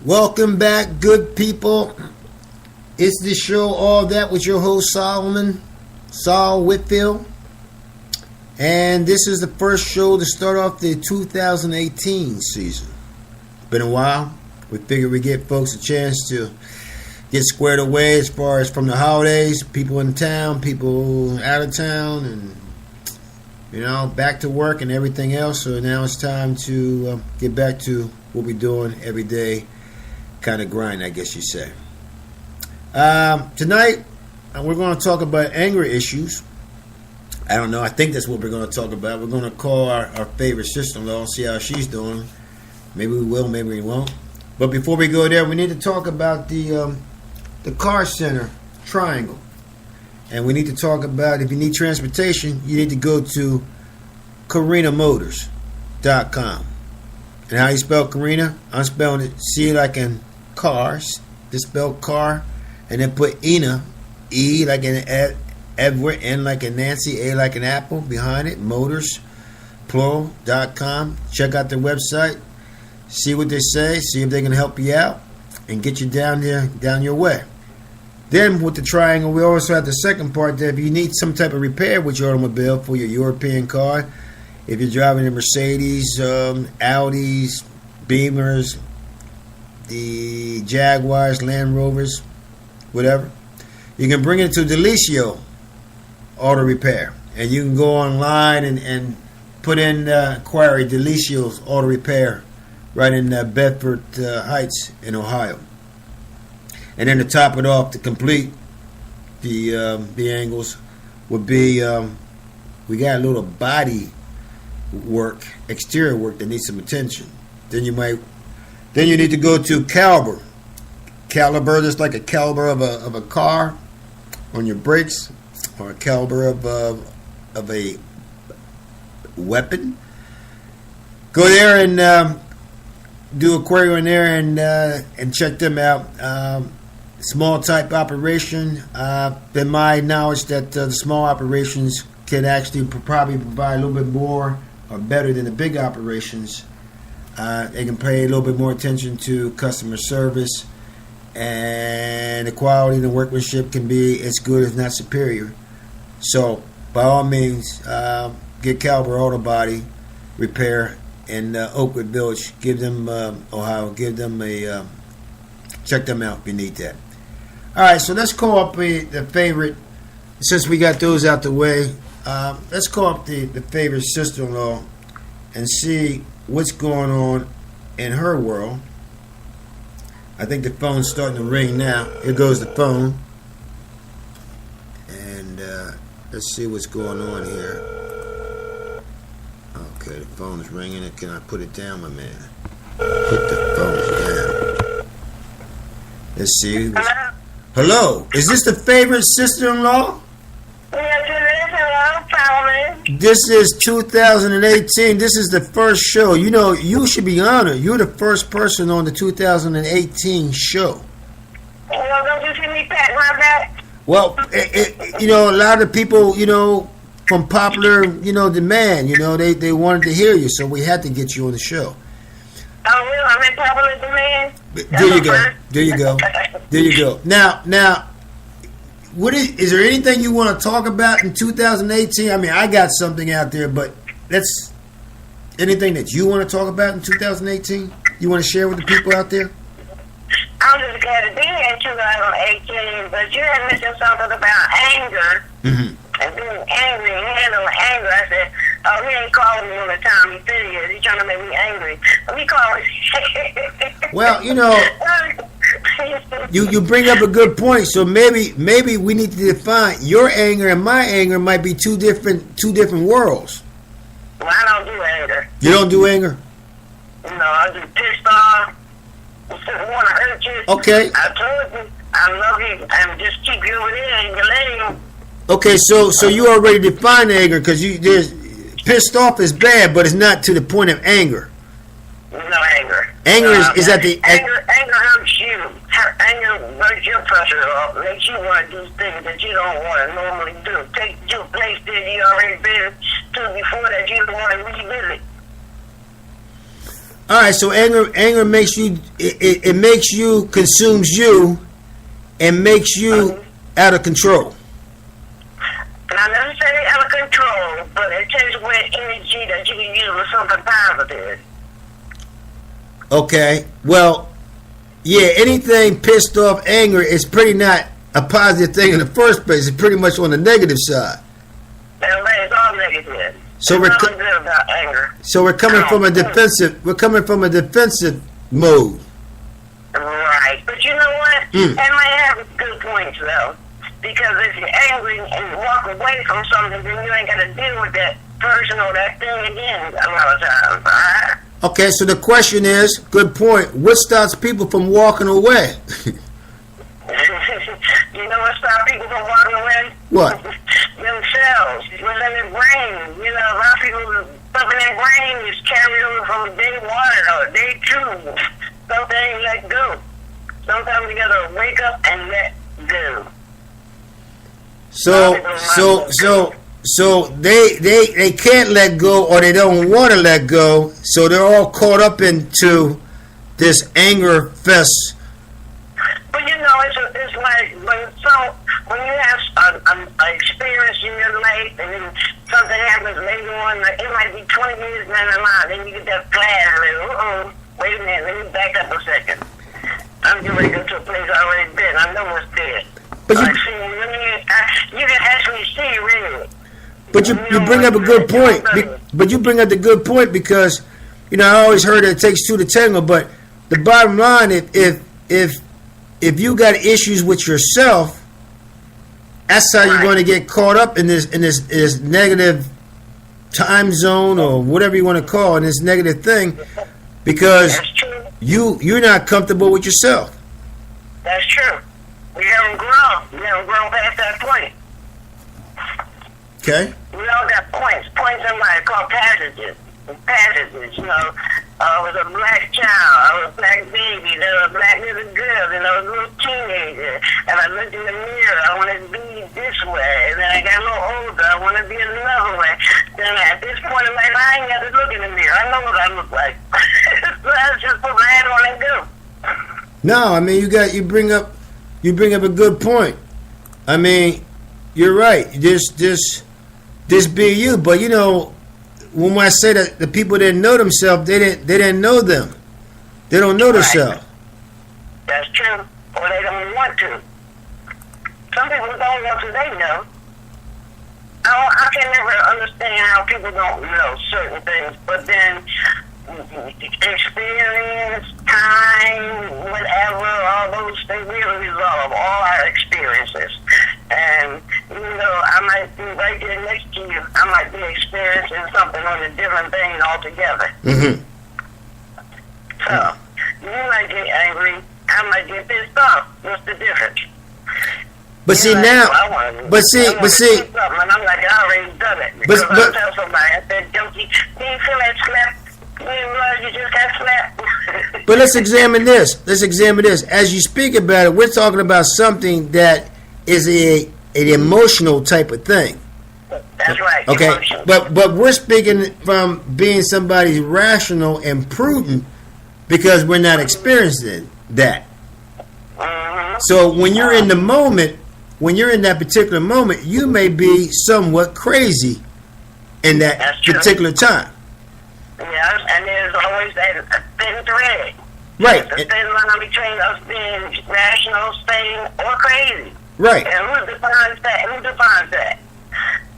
Welcome back, good people. It's the show All That with your host Saul Whitfield. And this is the first show to start off the 2018 season. It's been a while. We figured we'd give folks a chance to get squared away as far as from the holidays, people in town, people out of town, and back to work and everything else. So now it's time to get back to what we're doing every day, kind of grind, I guess you say. Tonight, we're going to talk about anger issues. I don't know. I think that's what we're going to talk about. We're going to call our favorite sister-in-law, see how she's doing. Maybe we will, maybe we won't. But before we go there, we need to talk about the car center triangle. And we need to talk about, if you need transportation, you need to go to CarinaMotors.com. And how you spell Carina? I'm spelling it C like in cars, just spell car, and then put Ina, E like in Edward, N like in Nancy, A like in Apple behind it, Motors, plural.com. Check out their website, see what they say, see if they can help you out, and get you down your way. Then with the triangle, we also have the second part that if you need some type of repair with your automobile for your European car, if you're driving a Mercedes, Audis, Beamers, the Jaguars, Land Rovers, whatever, you can bring it to Delicio Auto Repair. And you can go online and put in query Delicio's Auto Repair right in Bedford Heights in Ohio. And then to top it off, to complete the angles, would be we got a little body work, exterior work that needs some attention. Then you need to go to Caliber. Caliber, just like a caliber of a car on your brakes, or a caliber of a weapon. Go there and do a query on there and check them out. Small type operation. Been my knowledge that the small operations can actually probably provide a little bit more or better than the big operations. They can pay a little bit more attention to customer service, and the quality and the workmanship can be as good if not superior. So by all means, get Caliber Auto Body Repair in Oakwood Village. Give them Ohio. Give them check them out if you need that. All right, so let's call up the favorite. Since we got those out the way, let's call up the favorite sister-in-law and see what's going on in her world. I think the phone's starting to ring now. Here goes the phone. And let's see what's going on here. Okay, the phone's ringing. Can I put it down, my man? Put the phone down. Let's see. Hello? Is this the favorite sister-in-law? Yes, it is. Hello, Solomon. This is 2018. This is the first show. You should be honored. You're the first person on the 2018 show. Don't you see me patting my back? Well, a lot of people, from popular, demand, they wanted to hear you, so we had to get you on the show. Oh, really? I'm in popular demand? There you go. Now, is there anything you want to talk about in 2018? I mean, I got something out there, but that's anything that you want to talk about in 2018? You want to share with the people out there? I'm just glad to be here in 2018, but you had mentioned something about anger. Mm-hmm. And being angry and handling anger. I said, he ain't calling me on the time he said he is. He's trying to make me angry. Let me call him. Well, you bring up a good point. So maybe we need to define your anger and my anger might be two different worlds. Well, I don't do anger. You don't do anger? No, I just pissed off. I want to hurt you. Okay. I told you I love you and just keep you over there in your lane. Okay, so you already defined anger because there's pissed off is bad, but it's not to the point of anger. No anger. Anger is at the anger hurts you. Anger breaks your pressure off, makes you want to do things that you don't want to normally do. Take you a place that you already been to before that you don't want to revisit. All right, so anger makes you, it makes you, consumes you, and makes you out of control. Not necessarily out of control, but it takes away energy that you can use for something positive. Okay, well, yeah, anything pissed off, anger is pretty not a positive thing in the first place. It's pretty much on the negative side. It's all negative. So There's nothing good about anger. So we're coming from a defensive. We're coming from a defensive mode. Right, but you know what? That might have good points though, because if you're angry and you walk away from something, then you ain't got to deal with that person or that thing again a lot of times. Right? Okay, so the question is, good point. What stops people from walking away? You know what stops people from walking away? What? Themselves. What's in their brain. You know, a lot of people, stuff in their brain is carried over from day one or day two. Something ain't let go. Sometimes you gotta wake up and let go. So they can't let go, or they don't want to let go. So they're all caught up into this anger fest. But you know, it's like when you have an experience in your life and then something happens later on, like it might be 20 years down the line, then you get that flash, like, wait a minute, let me back up a second. I'm getting ready to go to a place I already been. I know what's there. But you can actually see really. But you bring up a good point. But you bring up the good point because, you know, I always heard that it takes two to tango. But the bottom line, if you got issues with yourself, that's how you're going to get caught up in this negative time zone or whatever you want to call it, this negative thing, because you're not comfortable with yourself. That's true. We haven't grown. We haven't grown past that point. Okay. We all got points. Points in life called passages. Passages, you know. I was a black child. I was a black baby. Then a black little girl. Then I was a little teenager. And I looked in the mirror. I wanted to be this way. And then I got a little older. I wanted to be another way. Then at this point in life, I ain't got to look in the mirror. I know what I look like. So I just put my head on and go. No, I mean you bring up a good point. I mean, you're right. This be you, but you know, when I say that the people didn't know themselves, they didn't know them. They don't know themselves. That's true, or they don't want to. Some people don't want to. They know. I can never understand how people don't know certain things, but then experience, time, whatever, all those things really resolve all our experiences. And you know, I might be right there next to you. I might be experiencing something on a different thing altogether. Mm-hmm. So you might get angry. I might get pissed off. What's the difference? But see now, but see, and I'm like, I already done it. Because I tell somebody, I said, don't you feel that slap? You just got slapped. But let's examine this. As you speak about it, we're talking about something that is an emotional type of thing. That's right. Okay, emotional. but we're speaking from being somebody rational and prudent because we're not experiencing that. Mm-hmm. So when you're in the moment, when you're in that particular moment, you may be somewhat crazy in that particular time. Yes, and there's always that thin thread. Right. The thin line between us being rational, sane, or crazy. Right. And who defines that?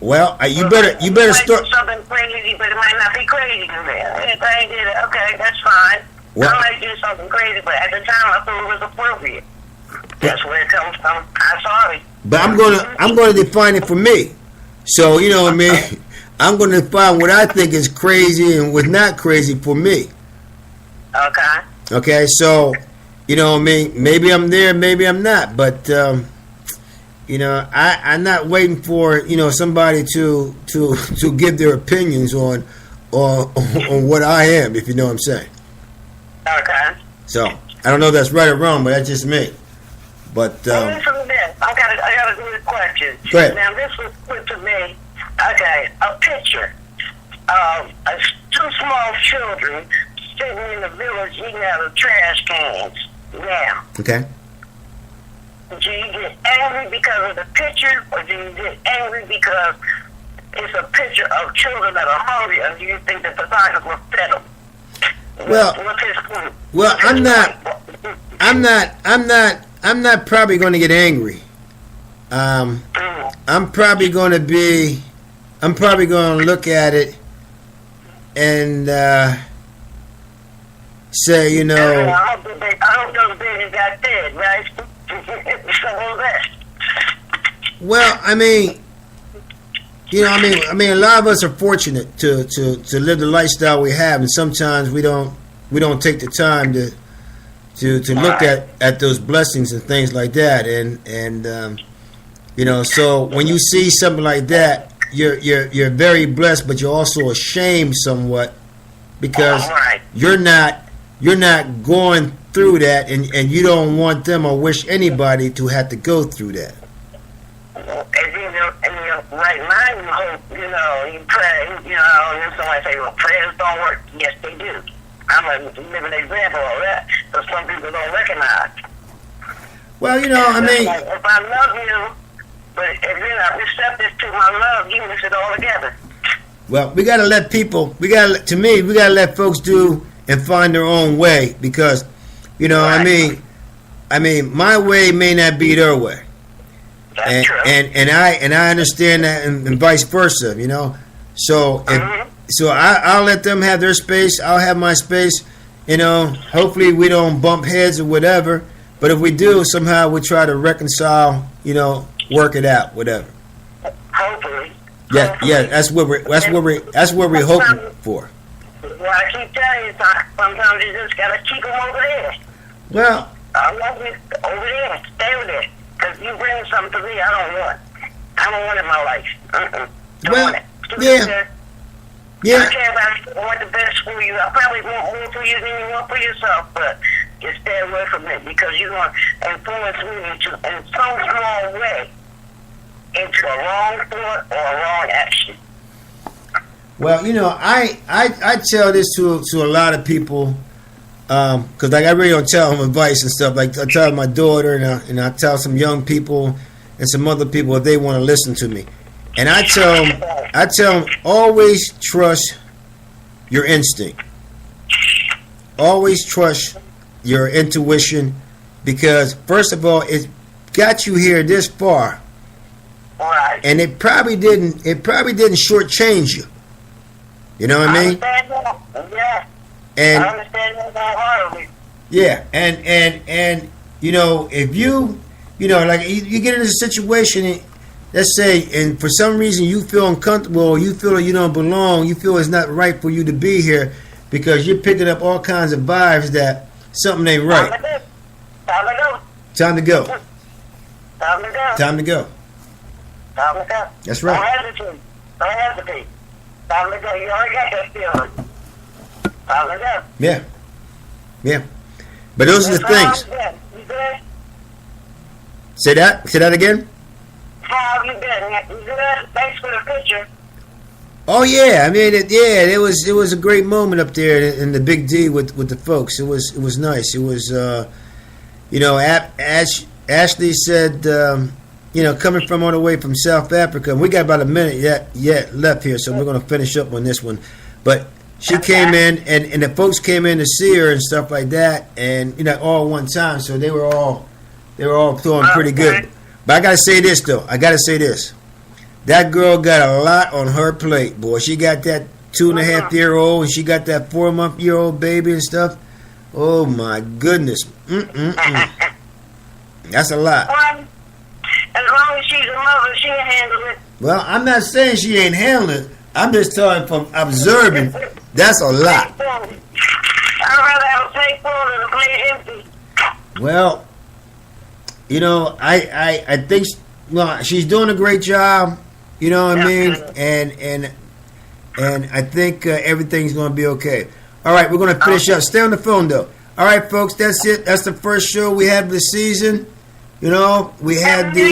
Well, you better start something crazy, but it might not be crazy to me. If I ain't did it, okay, that's fine. Well, I might do something crazy, but at the time I thought it was appropriate. That's where it comes from. I'm sorry. But I'm gonna define it for me. So you know what I mean. I'm gonna define what I think is crazy and what's not crazy for me. Okay. Okay. So you know what I mean. Maybe I'm there, maybe I'm not. But you know, I'm not waiting for somebody to give their opinions on what I am. If you know what I'm saying. Okay. So I don't know if that's right or wrong, but that's just me. But listen to this. I gotta do this question. Go ahead. Now this was put to me. Okay, a picture of two small children sitting in the village eating out of trash cans. Now, Okay. do you get angry because of the picture, or do you get angry because it's a picture of children that are hungry, or do you think the photographer fed them? Well, What's his point? well, I'm not probably going to get angry. I'm probably going to look at it and say, you know, I hope those babies got fed, right? So was that. well, I mean, you know, I mean, a lot of us are fortunate to live the lifestyle we have, and sometimes we don't take the time to look at those blessings and things like that, and you know, so when you see something like that, you're very blessed, but you're also ashamed somewhat because you're not going through that, and you don't want them or wish anybody to have to go through that. As in your right mind, you hope, you know, you pray, you know, and then somebody say, well, prayers don't work. Yes, they do. I'm a living example of that, but some people don't recognize. Well, you know, I mean, Like, if I love you, but if you're not receptive to my love, you miss it all together. well, we got to let people. We got to let folks do and find their own way because, you know, Right. I mean, my way may not be their way. That's true. And I understand that, and vice versa, you know. So I'll let them have their space. I'll have my space. You know, hopefully we don't bump heads or whatever. But if we do, somehow we try to reconcile. You know, work it out, whatever. Hopefully. Yeah, Hopefully. yeah. That's what we're hoping for. Well, I keep telling you, sometimes you just gotta keep them over there. Well, I love you over there. Stay over there. Because you bring something to me I don't want. I don't want it in my life. Don't Well, want it. yeah. I yeah. care about I want the best for you. I probably want more for you than you want for yourself, but just stay away from it because you're going to influence me in some small way into a wrong thought or a wrong action. Well, you know, I tell this to a lot of people because like I really don't tell them advice and stuff. Like I tell my daughter and I tell some young people and some other people if they want to listen to me. And I tell them always trust your instinct. Always trust your intuition because first of all, it got you here this far, Right. and it probably didn't shortchange you. You know what I mean? understand that. Yeah. And I understand that wholeheartedly. yeah, and you know, if you know, like you get in a situation, let's say, and for some reason you feel uncomfortable, or you feel that you don't belong, you feel it's not right for you to be here because you're picking up all kinds of vibes that something ain't right. Time to go. Time to go. Time to go. Time to go. Time to go. That's right. Don't hesitate. Don't hesitate. Time to go. You already got that feeling. Time to go. Yeah. Yeah. But those are the things. You good? Say that again. How have you been? You good? Thanks for the picture. Oh yeah, I mean, it was a great moment up there in the Big D with the folks. It was nice. It was, you know, Ashley said, you know, coming from all the way from South Africa, and we got about a minute yet left here, so we're going to finish up on this one. But she came in, and the folks came in to see her and stuff like that, and you know, all at one time, so they were all feeling pretty good. But I gotta say this though. That girl got a lot on her plate, boy. She got that 2.5-year-old, and she got that 4-month-old baby and stuff. Oh my goodness. That's a lot. Well, as long as she's a mother, she'll handle it. Well, I'm not saying she ain't handling it. I'm just telling from observing. That's a lot. I'd rather have a plate full than a plate empty. Well, you know, I think she's doing a great job. You know what I mean? And I think everything's going to be okay. All right, we're going to finish up. Stay on the phone though. All right, folks, that's it. That's the first show we had of the season. You know, we had the